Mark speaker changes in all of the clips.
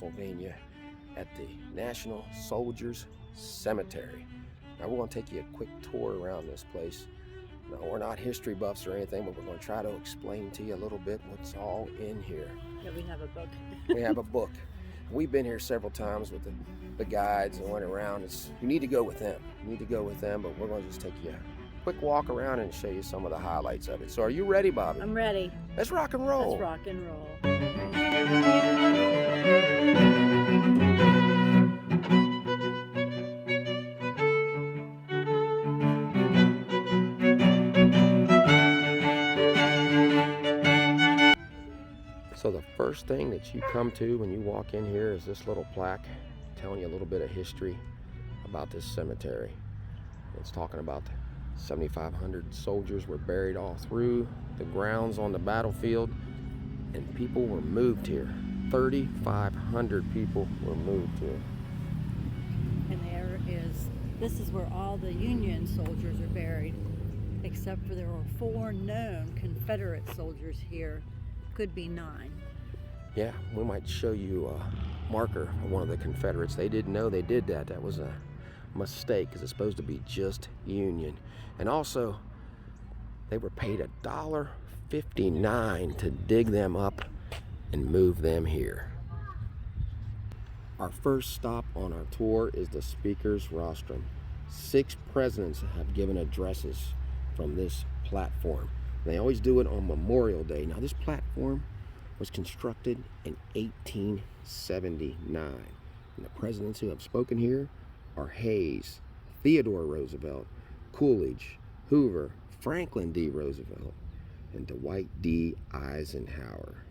Speaker 1: Pennsylvania at the National Soldiers Cemetery. Now we're going to take you a quick tour around this place. Now we're not history buffs or anything, but we're going to try to explain to you a little bit what's all in here.
Speaker 2: Yeah, we have a book.
Speaker 1: We have a book. We've been here several times with the guides and went around. You need to go with them. You need to go with them, but we're going to just take you a quick walk around and show you some of the highlights of it. So are you ready, Bobby?
Speaker 2: I'm ready.
Speaker 1: Let's rock and roll.
Speaker 2: Let's rock and roll.
Speaker 1: So the first thing that you come to when you walk in here is this little plaque telling you a little bit of history about this cemetery. It's talking about 7,500 soldiers were buried all through the grounds on the battlefield, and people were moved here. 3,500 people were moved here.
Speaker 2: And this is where all the Union soldiers are buried, except for there were 4 known Confederate soldiers here. Could be 9.
Speaker 1: Yeah, we might show you a marker of one of the Confederates. They didn't know they did that. That was a mistake, because it's supposed to be just Union. And also, they were paid $1.59 to dig them up and move them here. Our first stop on our tour is the speaker's rostrum. 6 presidents have given addresses from this platform. They always do it on Memorial Day. Now, this platform was constructed in 1879. And the presidents who have spoken here are Hayes, Theodore Roosevelt, Coolidge, Hoover, Franklin D. Roosevelt, and Dwight D. Eisenhower.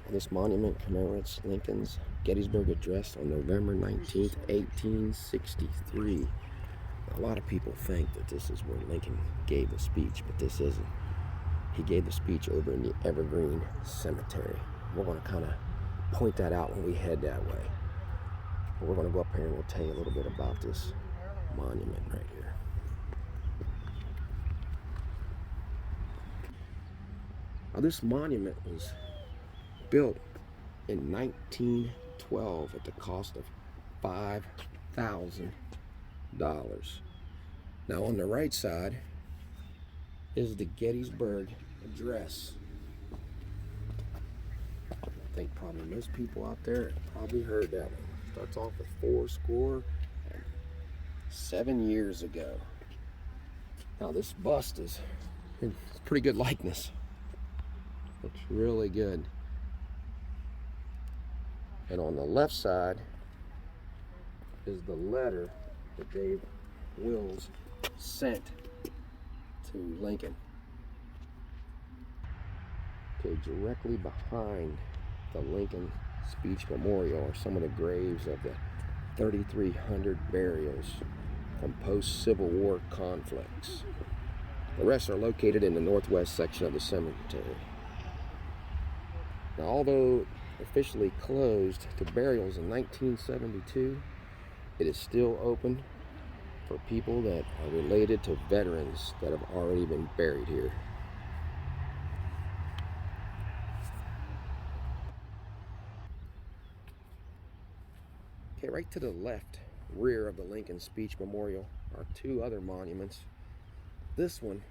Speaker 1: And this monument commemorates Lincoln's Gettysburg Address on November 19th, 1863. A lot of people think that this is where Lincoln gave the speech, but this isn't. He gave the speech over in the Evergreen Cemetery. We're going to kind of point that out when we head that way. But we're going to go up here and we'll tell you a little bit about this monument right here. Now, this monument was built in 1912 at the cost of $5,000. Now on the right side is the Gettysburg Address. I think probably most people out there have probably heard that one. Starts off with 407 years ago. Now this bust is pretty good likeness. Looks really good. And on the left side is the letter that Dave Wills sent to Lincoln. Okay, directly behind the Lincoln Speech Memorial are some of the graves of the 3,300 burials from post-Civil War conflicts. The rest are located in the northwest section of the cemetery. Now, although officially closed to burials in 1972, it is still open for people that are related to veterans that have already been buried here. Okay, right to the left rear of the Lincoln Speech Memorial are 2 other monuments. This one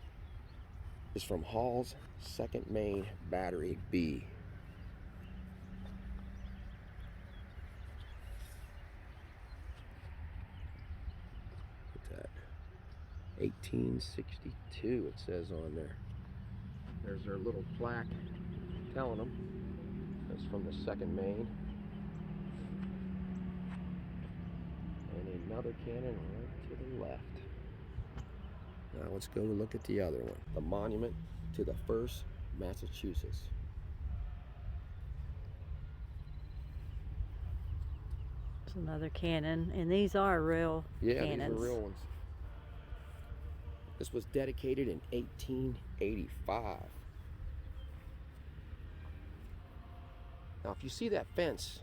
Speaker 1: is from Hall's 2nd Maine Battery B. Look at that. 1862 it says on there. There's their little plaque telling them that's from the 2nd Maine. And another cannon right to the left. Now let's go look at the other one. The monument to the 1st Massachusetts.
Speaker 2: There's another cannon, and these are real cannons.
Speaker 1: Yeah, these are real ones. This was dedicated in 1885. Now, if you see that fence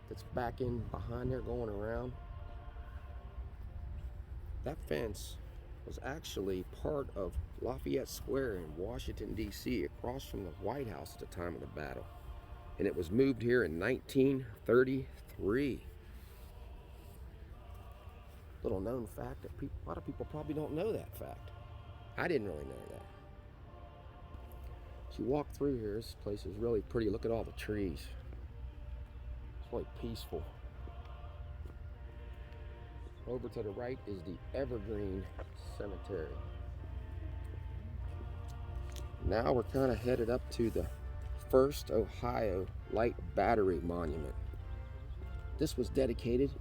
Speaker 1: that's back in behind there going around, that fence was actually part of Lafayette Square in Washington, D.C., across from the White House at the time of the battle. and it was moved here in 1933. Little known fact that a lot of people probably don't know that fact. I didn't really know that. As you walk through here, this place is really pretty. Look at all the trees. It's really peaceful. Over to the right is the Evergreen Cemetery. Now we're kind of headed up to the First Ohio Light Battery Monument. This was dedicated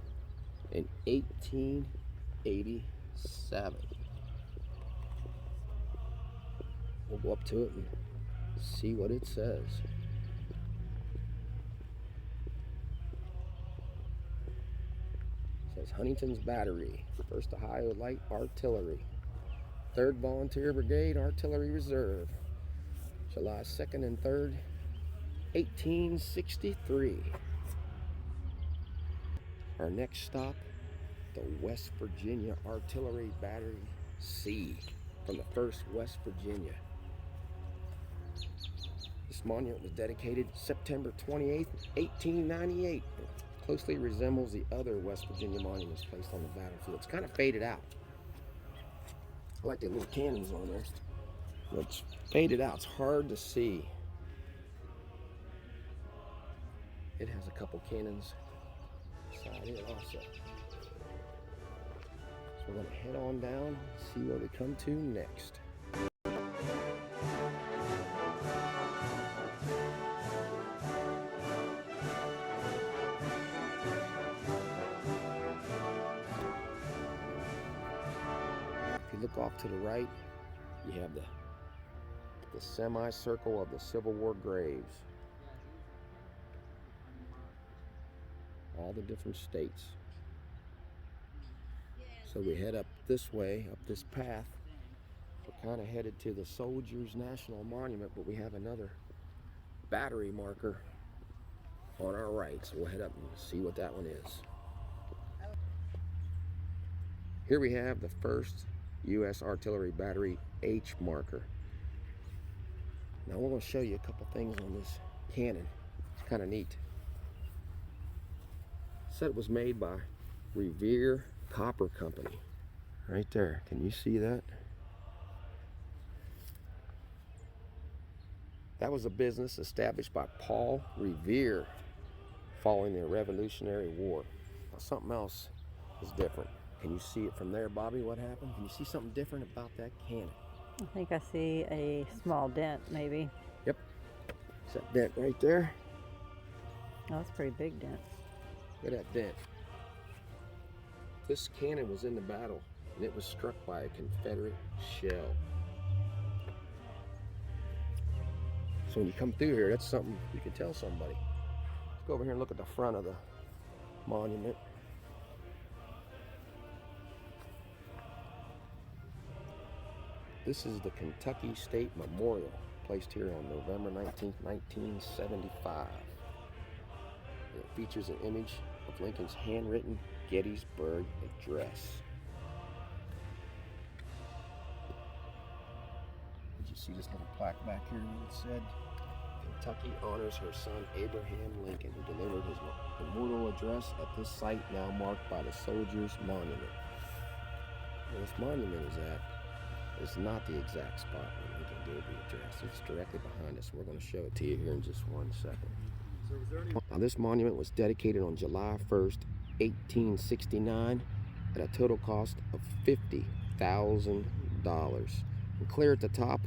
Speaker 1: in 1887. We'll go up to it and see what it says. It says Huntington's Battery, 1st Ohio Light Artillery, 3rd Volunteer Brigade Artillery Reserve, July 2nd and 3rd, 1863. Our next stop, the West Virginia Artillery Battery C from the 1st West Virginia. This monument was dedicated September 28th, 1898. It closely resembles the other West Virginia monuments placed on the battlefield. It's kind of faded out. I like the little cannons on there. But it's faded out. It's hard to see. It has a couple cannons inside it also. So we're going to head on down and see where we come to next. If you look off to the right, you have the semicircle of the Civil War graves. All the different states. So we head up this way, up this path. We're kind of headed to the Soldiers National Monument, but we have another battery marker on our right. So we'll head up and see what that one is. Here we have the 1st U.S. Artillery Battery H marker. Now we're going to show you a couple things on this cannon. It's kind of neat. It said it was made by Revere Copper Company. Right there. Can you see that? That was a business established by Paul Revere following the Revolutionary War. Now, something else is different. Can you see it from there, Bobby? What happened? Can you see something different about that cannon?
Speaker 2: I think I see a small dent, maybe.
Speaker 1: Yep. It's that dent right there.
Speaker 2: Oh, that's a pretty big dent.
Speaker 1: Look at that dent. This cannon was in the battle, and it was struck by a Confederate shell. So when you come through here, that's something you can tell somebody. Let's go over here and look at the front of the monument. This is the Kentucky State Memorial, placed here on November 19th, 1975. It features an image of Lincoln's handwritten Gettysburg Address. Did you see this little plaque back here? What it said? Kentucky honors her son Abraham Lincoln, who delivered his immortal address at this site now marked by the Soldiers Monument. Where this monument is at is not the exact spot where Lincoln gave the address. It's directly behind us. We're going to show it to you here in just 1 second. Now, this monument was dedicated on July 1st, 1869 at a total cost of $50,000. And clear at the top,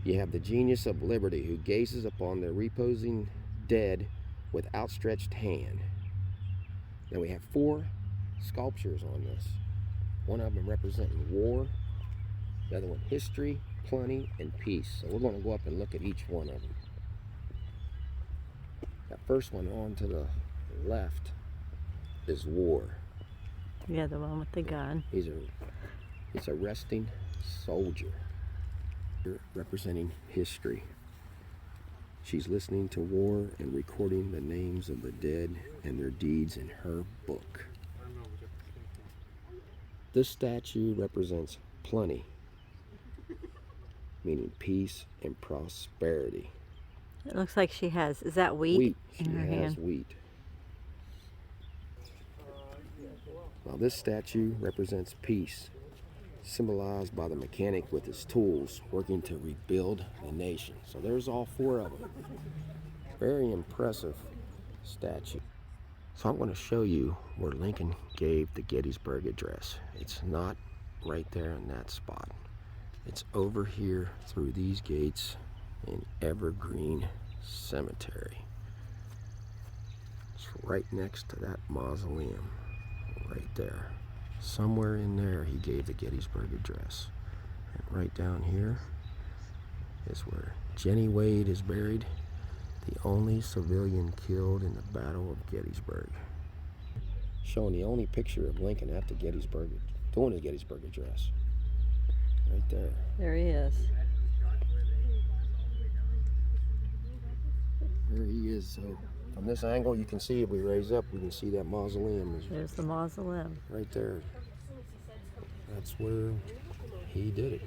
Speaker 1: you have the Genius of Liberty, who gazes upon their reposing dead with outstretched hand. Now we have 4 sculptures on this. One of them representing war, the other one history, plenty, and peace. So we're going to go up and look at each one of them. That first one on to the left is war.
Speaker 2: Yeah, the one with the gun.
Speaker 1: It's a resting soldier representing history. She's listening to war and recording the names of the dead and their deeds in her book. This statue represents plenty, meaning peace and prosperity.
Speaker 2: It looks like she has, is that wheat,
Speaker 1: Wheat.
Speaker 2: in
Speaker 1: She
Speaker 2: her
Speaker 1: has
Speaker 2: hand?
Speaker 1: wheat. Now this statue represents peace, symbolized by the mechanic with his tools working to rebuild the nation. So there's all four of them. Very impressive statue. So I'm going to show you where Lincoln gave the Gettysburg Address. It's not right there in that spot. It's over here through these gates in Evergreen Cemetery. It's right next to that mausoleum, right there. Somewhere in there he gave the Gettysburg Address. And right down here is where Jenny Wade is buried, the only civilian killed in the Battle of Gettysburg. Showing the only picture of Lincoln at the Gettysburg, doing his Gettysburg Address. Right there.
Speaker 2: There he is.
Speaker 1: There he is. So from this angle you can see, if we raise up, we can see that mausoleum.
Speaker 2: There's the mausoleum.
Speaker 1: Right there. That's where he did it.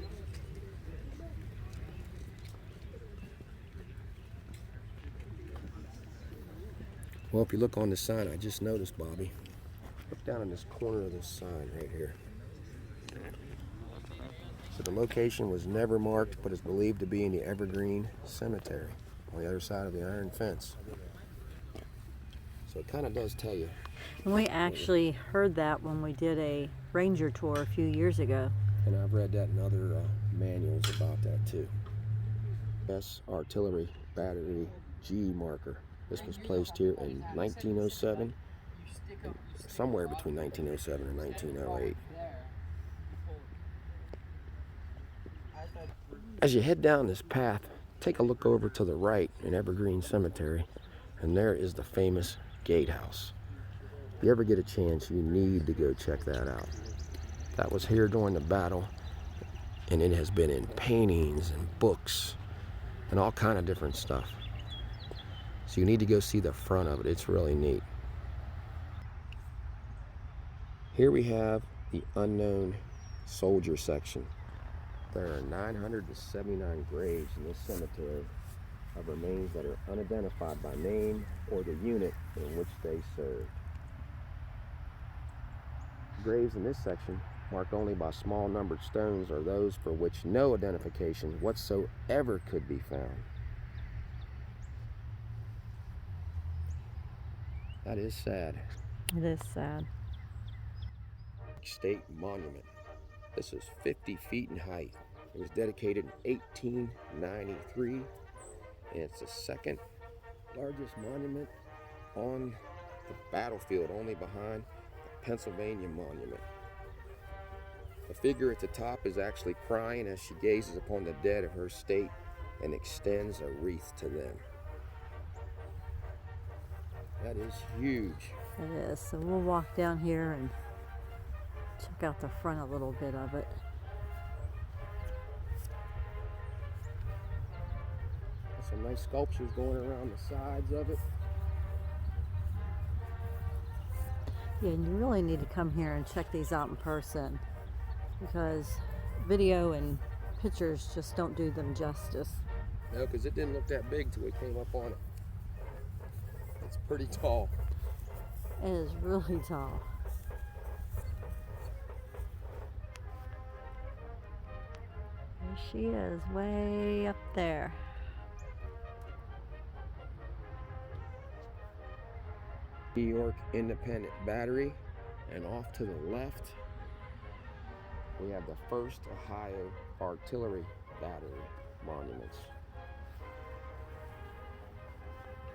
Speaker 1: Well, if you look on the sign, I just noticed, Bobby. Look down in this corner of this sign right here. So the location was never marked, but is believed to be in the Evergreen Cemetery on the other side of the iron fence. So it kind of does tell you.
Speaker 2: And we actually heard that when we did a ranger tour a few years ago.
Speaker 1: And I've read that in other manuals about that too. S Artillery Battery G marker. This was placed here in 1907, and somewhere between 1907 and 1908. As you head down this path, take a look over to the right in Evergreen Cemetery, and there is the famous gatehouse. If you ever get a chance, you need to go check that out. That was here during the battle, and it has been in paintings and books and all kind of different stuff. So you need to go see the front of it. It's really neat. Here we have the unknown soldier section. There are 979 graves in this cemetery of remains that are unidentified by name or the unit in which they served. Graves in this section, marked only by small numbered stones, are those for which no identification whatsoever could be found. That is sad.
Speaker 2: It is sad.
Speaker 1: State monument. This is 50 feet in height. It was dedicated in 1893, and it's the second largest monument on the battlefield, only behind the Pennsylvania Monument. The figure at the top is actually crying as she gazes upon the dead of her state and extends a wreath to them. That is huge.
Speaker 2: It is. So we'll walk down here and check out the front a little bit of it.
Speaker 1: There's some nice sculptures going around the sides of it.
Speaker 2: Yeah, and you really need to come here and check these out in person, because video and pictures just don't do them justice.
Speaker 1: No, because it didn't look that big till we came up on it. It's pretty tall.
Speaker 2: It is really tall. There she is, way up there.
Speaker 1: New York Independent Battery, and off to the left we have the first Ohio Artillery Battery monuments.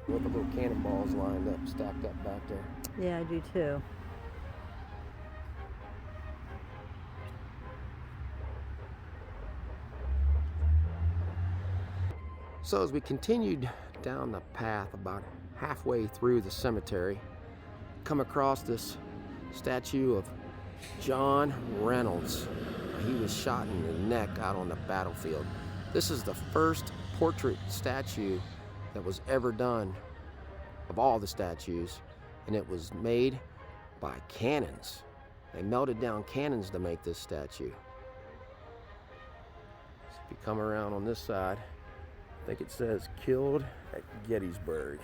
Speaker 1: Look at the little cannonballs lined up, stacked up back there.
Speaker 2: Yeah, I do too.
Speaker 1: So as we continued down the path about halfway through the cemetery, come across this statue of John Reynolds. He was shot in the neck out on the battlefield. This is the first portrait statue that was ever done of all the statues, and it was made by cannons. They melted down cannons to make this statue. So if you come around on this side, I think it says killed at Gettysburg.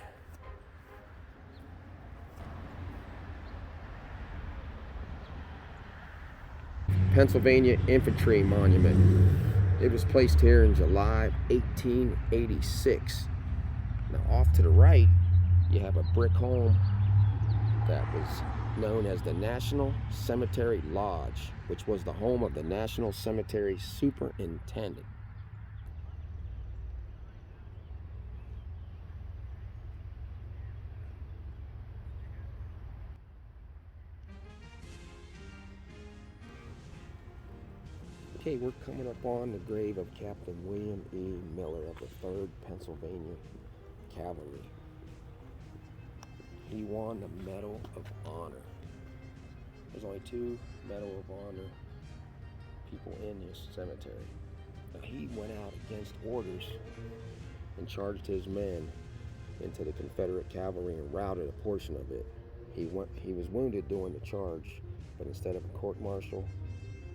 Speaker 1: Pennsylvania Infantry Monument. It was placed here in July 1886. Now off to the right, you have a brick home that was known as the National Cemetery Lodge, which was the home of the National Cemetery Superintendent. Okay, we're coming up on the grave of Captain William E. Miller of the 3rd Pennsylvania Cavalry. He won the Medal of Honor. There's only 2 Medal of Honor people in this cemetery. Now, he went out against orders and charged his men into the Confederate cavalry and routed a portion of it. He was wounded during the charge, but instead of a court-martial,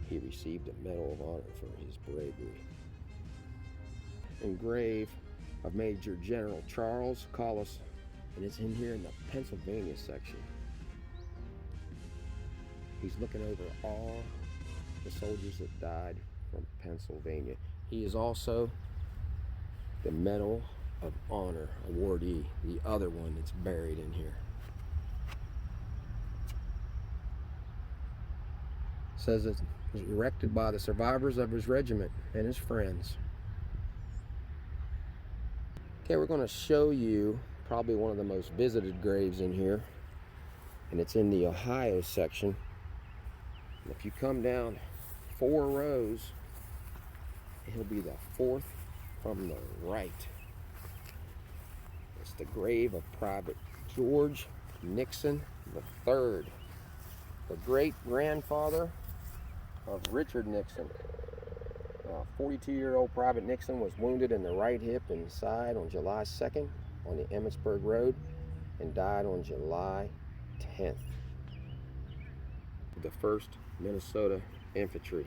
Speaker 1: he received a Medal of Honor for his bravery. And grave of Major General Charles Collis, and it's in here in the Pennsylvania section. He's looking over all the soldiers that died from Pennsylvania. He is also the Medal of Honor awardee, the other one that's buried in here. It says it was erected by the survivors of his regiment and his friends. Okay, we're going to show you probably one of the most visited graves in here, and it's in the Ohio section. And if you come down 4 rows, he'll be the 4th from the right. It's the grave of Private George Nixon III, the great-grandfather of Richard Nixon. 42-year-old Private Nixon was wounded in the right hip and side on July 2nd on the Emmitsburg Road and died on July 10th. The 1st Minnesota Infantry.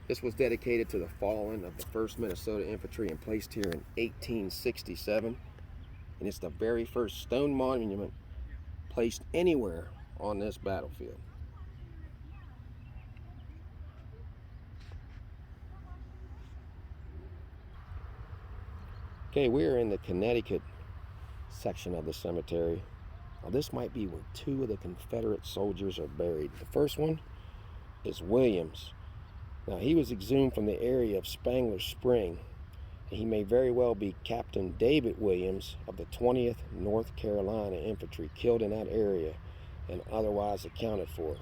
Speaker 1: This was dedicated to the fallen of the 1st Minnesota Infantry and placed here in 1867. And it's the very first stone monument placed anywhere on this battlefield. Okay, we're in the Connecticut section of the cemetery. Now, this might be where 2 of the Confederate soldiers are buried. The first one is Williams. Now, he was exhumed from the area of Spangler Spring. He may very well be Captain David Williams of the 20th North Carolina Infantry, killed in that area and otherwise accounted for,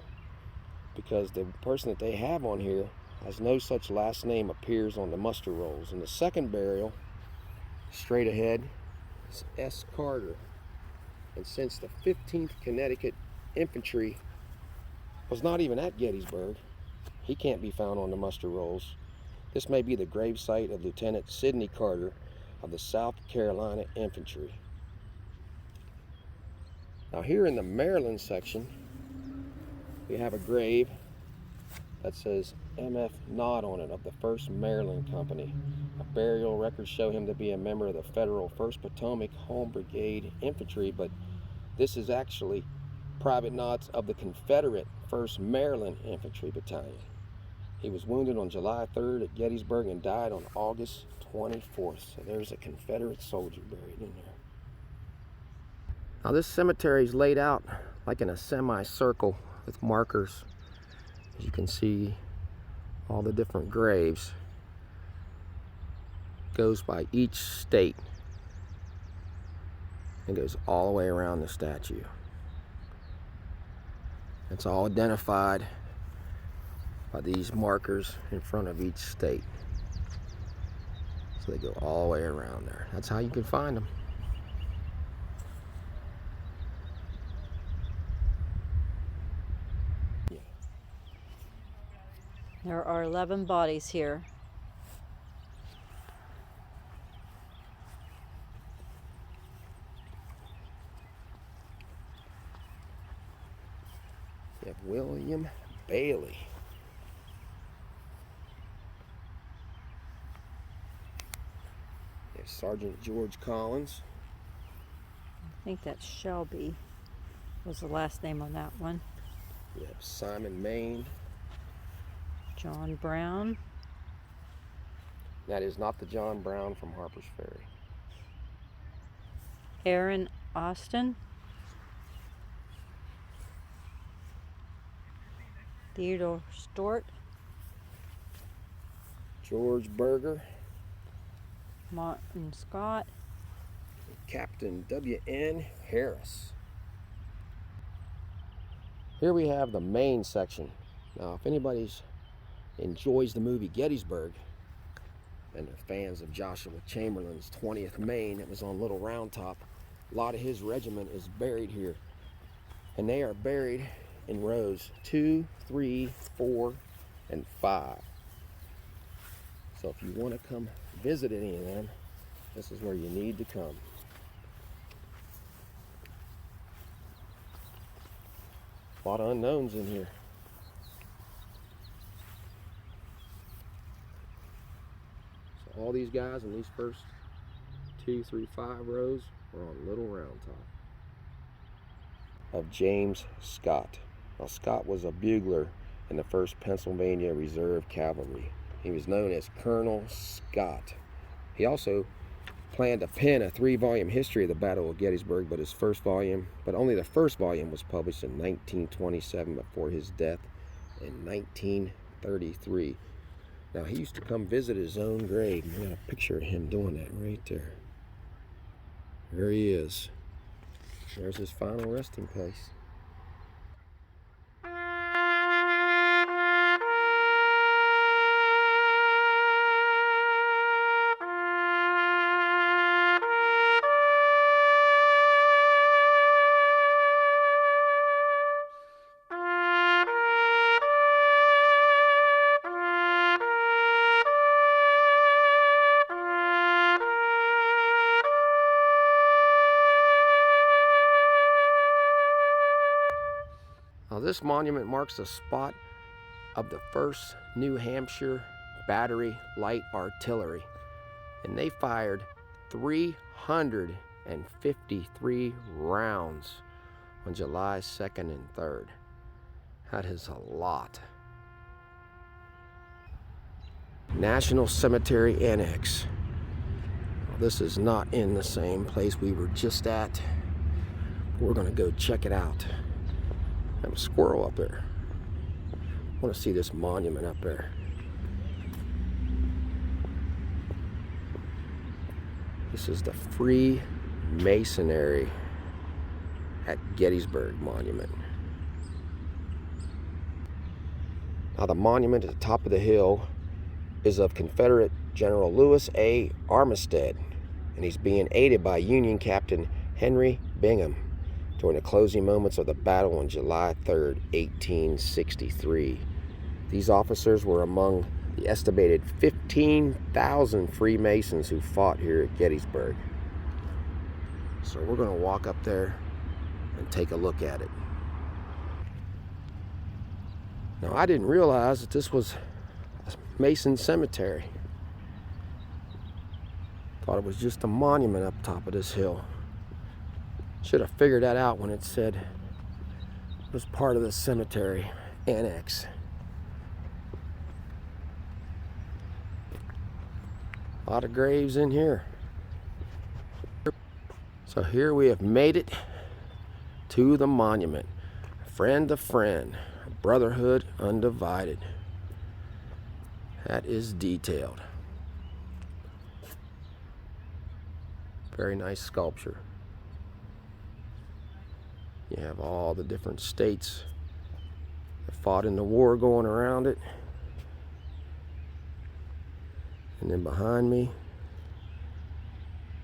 Speaker 1: because the person that they have on here has no such last name appears on the muster rolls. And the second burial, straight ahead, is S. Carter. And since the 15th Connecticut Infantry was not even at Gettysburg, he can't be found on the muster rolls. This may be the gravesite of Lieutenant Sidney Carter of the South Carolina Infantry. Now, here in the Maryland section, we have a grave that says M.F. Nod on it, of the 1st Maryland Company. A burial records show him to be a member of the Federal 1st Potomac Home Brigade Infantry, but this is actually Private Nod's of the Confederate 1st Maryland Infantry Battalion. He was wounded on July 3rd at Gettysburg and died on August 24th. So there's a Confederate soldier buried in there. Now, this cemetery is laid out like in a semicircle with markers. As you can see, all the different graves. Goes by each state and goes all the way around the statue. It's all identified by these markers in front of each state. So they go all the way around there. That's how you can find them. Yeah.
Speaker 2: There are 11 bodies here.
Speaker 1: You have William Bailey. Yeah, Sergeant George Collins.
Speaker 2: I think that's Shelby was the last name on that one.
Speaker 1: We have Simon Maine.
Speaker 2: John Brown.
Speaker 1: That is not the John Brown from Harper's Ferry.
Speaker 2: Aaron Austin. Theodore Stort.
Speaker 1: George Berger.
Speaker 2: Martin Scott.
Speaker 1: Captain W.N. Harris. Here we have the main section. Now, if anybody's enjoys the movie Gettysburg and are fans of Joshua Chamberlain's 20th Maine that was on Little Round Top, a lot of his regiment is buried here. And they are buried in rows 2, 3, 4, and 5. So if you want to come visit any of them, this is where you need to come. A lot of unknowns in here. So all these guys in these first 2, 3, 5 rows are on Little Round Top. Of James Scott. Now, Scott was a bugler in the 1st Pennsylvania Reserve Cavalry. He was known as Colonel Scott. He also planned to pen a 3-volume history of the Battle of Gettysburg, but only the first volume was published in 1927 before his death in 1933. Now, he used to come visit his own grave. We got a picture of him doing that right there. There he is. There's his final resting place. Now, this monument marks the spot of the 1st New Hampshire Battery Light Artillery, and they fired 353 rounds on July 2nd and 3rd. That is a lot. National Cemetery Annex. Well, this is not in the same place we were just at. We're going to go check it out. I have a squirrel up there. I want to see this monument up there. This is the Freemasonry at Gettysburg Monument. Now, the monument at the top of the hill is of Confederate General Lewis A. Armistead, and he's being aided by Union Captain Henry Bingham during the closing moments of the battle on July 3rd, 1863. These officers were among the estimated 15,000 Freemasons who fought here at Gettysburg. So we're going to walk up there and take a look at it. Now, I didn't realize that this was a Mason cemetery. Thought it was just a monument up top of this hill. Should have figured that out when it said it was part of the cemetery annex. A lot of graves in here. So here we have made it to the monument. Friend to friend, brotherhood undivided. That is detailed. Very nice sculpture. You have all the different states that fought in the war going around it. And then behind me,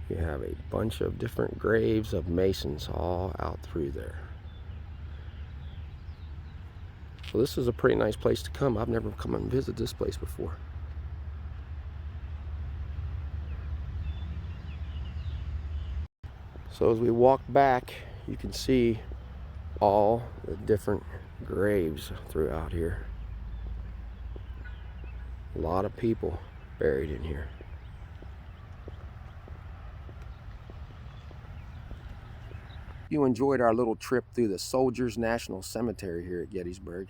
Speaker 1: you have a bunch of different graves of Masons all out through there. So this is a pretty nice place to come. I've never come and visit this place before. So as we walk back, you can see all the different graves throughout here. A lot of people buried in here. You enjoyed our little trip through the Soldiers National Cemetery here at Gettysburg.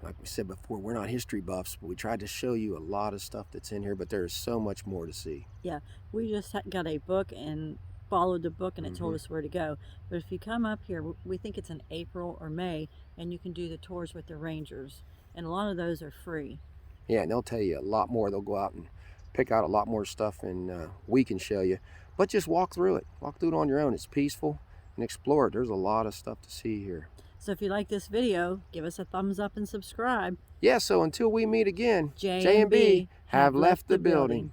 Speaker 1: Like we said before, we're not history buffs, but we tried to show you a lot of stuff that's in here, but there is so much more to see.
Speaker 2: Yeah, we just got a book and followed the book, and it told us where to go. But if you come up here, we think it's in April or May, and you can do the tours with the rangers, and a lot of those are free.
Speaker 1: Yeah, and they'll tell you a lot more. They'll go out and pick out a lot more stuff, and we can show you. But just walk through it. Walk through it on your own. It's peaceful, and explore it. There's a lot of stuff to see here.
Speaker 2: So if you like this video, give us a thumbs up and subscribe.
Speaker 1: Yeah, so until we meet again,
Speaker 2: J and B
Speaker 1: have left the building.